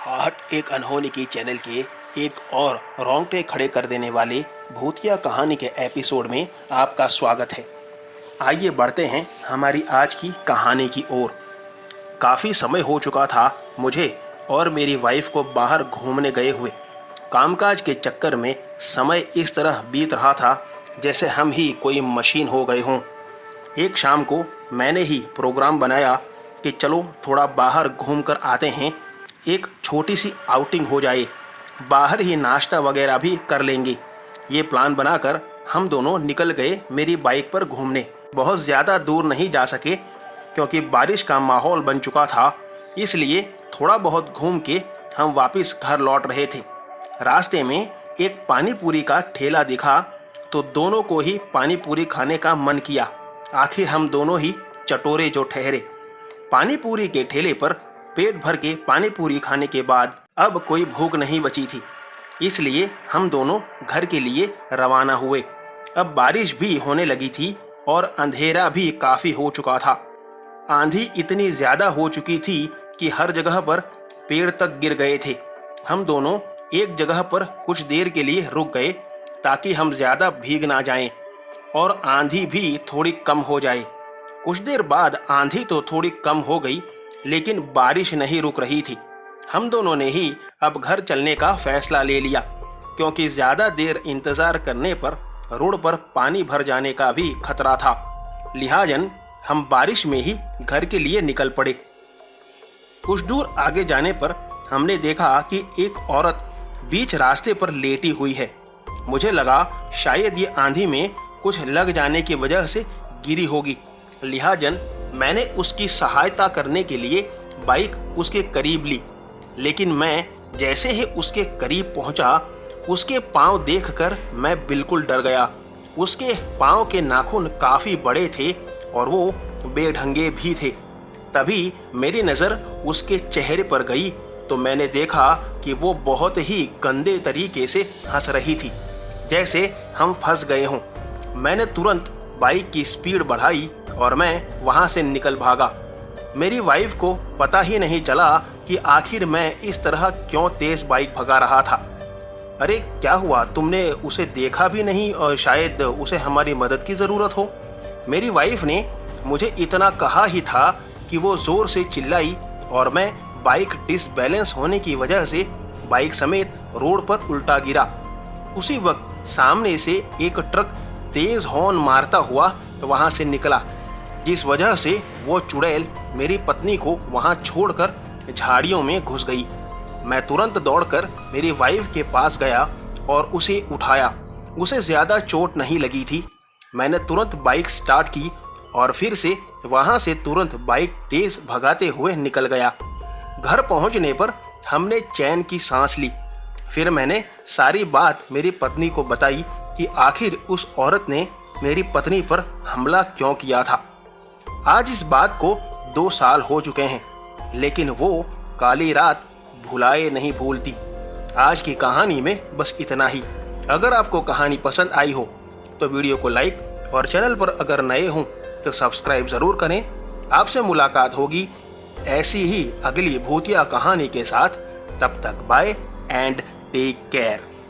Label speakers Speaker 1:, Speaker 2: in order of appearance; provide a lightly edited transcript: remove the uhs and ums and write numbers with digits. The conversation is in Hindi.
Speaker 1: आहट एक अनहोनी की चैनल के एक और रोंगटे खड़े कर देने वाले भूतिया कहानी के एपिसोड में आपका स्वागत है। आइए बढ़ते हैं हमारी आज की कहानी की ओर। काफ़ी समय हो चुका था मुझे और मेरी वाइफ को बाहर घूमने गए हुए। कामकाज के चक्कर में समय इस तरह बीत रहा था जैसे हम ही कोई मशीन हो गए हों। एक शाम को मैंने ही प्रोग्राम बनाया कि चलो थोड़ा बाहर घूम कर आते हैं, एक छोटी सी आउटिंग हो जाए, बाहर ही नाश्ता वगैरह भी कर लेंगे। ये प्लान बनाकर हम दोनों निकल गए मेरी बाइक पर घूमने। बहुत ज़्यादा दूर नहीं जा सके क्योंकि बारिश का माहौल बन चुका था, इसलिए थोड़ा बहुत घूम के हम वापस घर लौट रहे थे। रास्ते में एक पानी पूरी का ठेला दिखा तो दोनों को ही पानी पूरी खाने का मन किया। आखिर हम दोनों ही चटोरे जो ठहरे। पानी पूरी के ठेले पर पेट भर के पानी पूरी खाने के बाद अब कोई भूख नहीं बची थी, इसलिए हम दोनों घर के लिए रवाना हुए। अब बारिश भी होने लगी थी और अंधेरा भी काफ़ी हो चुका था। आंधी इतनी ज़्यादा हो चुकी थी कि हर जगह पर पेड़ तक गिर गए थे। हम दोनों एक जगह पर कुछ देर के लिए रुक गए ताकि हम ज़्यादा भीग ना जाएं और आंधी भी थोड़ी कम हो जाए। कुछ देर बाद आंधी तो थोड़ी कम हो गई, लेकिन बारिश नहीं रुक रही थी। हम दोनों ने ही अब घर चलने का फैसला ले लिया क्योंकि ज़्यादा देर इंतज़ार करने पर रोड पर पानी भर जाने का भी खतरा था। लिहाजन हम बारिश में ही घर के लिए निकल पड़े। कुछ दूर आगे जाने पर हमने देखा कि एक औरत बीच रास्ते पर लेटी हुई है। मुझे लगा शायद ये आंधी में कुछ लग जाने की वजह से गिरी होगी। लिहाजन मैंने उसकी सहायता करने के लिए बाइक उसके करीब ली, लेकिन मैं जैसे ही उसके करीब पहुंचा, उसके पांव देखकर मैं बिल्कुल डर गया। उसके पांव के नाखून काफ़ी बड़े थे और वो बेढंगे भी थे। तभी मेरी नज़र उसके चेहरे पर गई तो मैंने देखा कि वो बहुत ही गंदे तरीके से हंस रही थी, जैसे हम फंस गए हों। मैंने तुरंत बाइक की स्पीड बढ़ाई और मैं वहाँ से निकल भागा। मेरी वाइफ को पता ही नहीं चला कि आखिर मैं इस तरह क्यों तेज़ बाइक भगा रहा था। अरे क्या हुआ, तुमने उसे देखा भी नहीं और शायद उसे हमारी मदद की ज़रूरत हो। मेरी वाइफ ने मुझे इतना कहा ही था कि वो ज़ोर से चिल्लाई और मैं बाइक डिसबैलेंस होने की वजह से बाइक समेत रोड पर उल्टा गिरा। उसी वक्त सामने से एक ट्रक तेज़ हॉर्न मारता हुआ वहाँ से निकला, जिस वजह से वो चुड़ैल मेरी पत्नी को वहाँ छोड़कर झाड़ियों में घुस गई। मैं तुरंत दौड़कर मेरी वाइफ के पास गया और उसे उठाया। उसे ज़्यादा चोट नहीं लगी थी। मैंने तुरंत बाइक स्टार्ट की और फिर से वहाँ से तुरंत बाइक तेज़ भगाते हुए निकल गया। घर पहुँचने पर हमने चैन की सांस ली। फिर मैंने सारी बात मेरी पत्नी को बताई कि आखिर उस औरत ने मेरी पत्नी पर हमला क्यों किया था। आज इस बात को 2 साल हो चुके हैं, लेकिन वो काली रात भुलाए नहीं भूलती। आज की कहानी में बस इतना ही। अगर आपको कहानी पसंद आई हो तो वीडियो को लाइक और चैनल पर अगर नए हों तो सब्सक्राइब ज़रूर करें। आपसे मुलाकात होगी ऐसी ही अगली भूतिया कहानी के साथ। तब तक बाय एंड टेक केयर।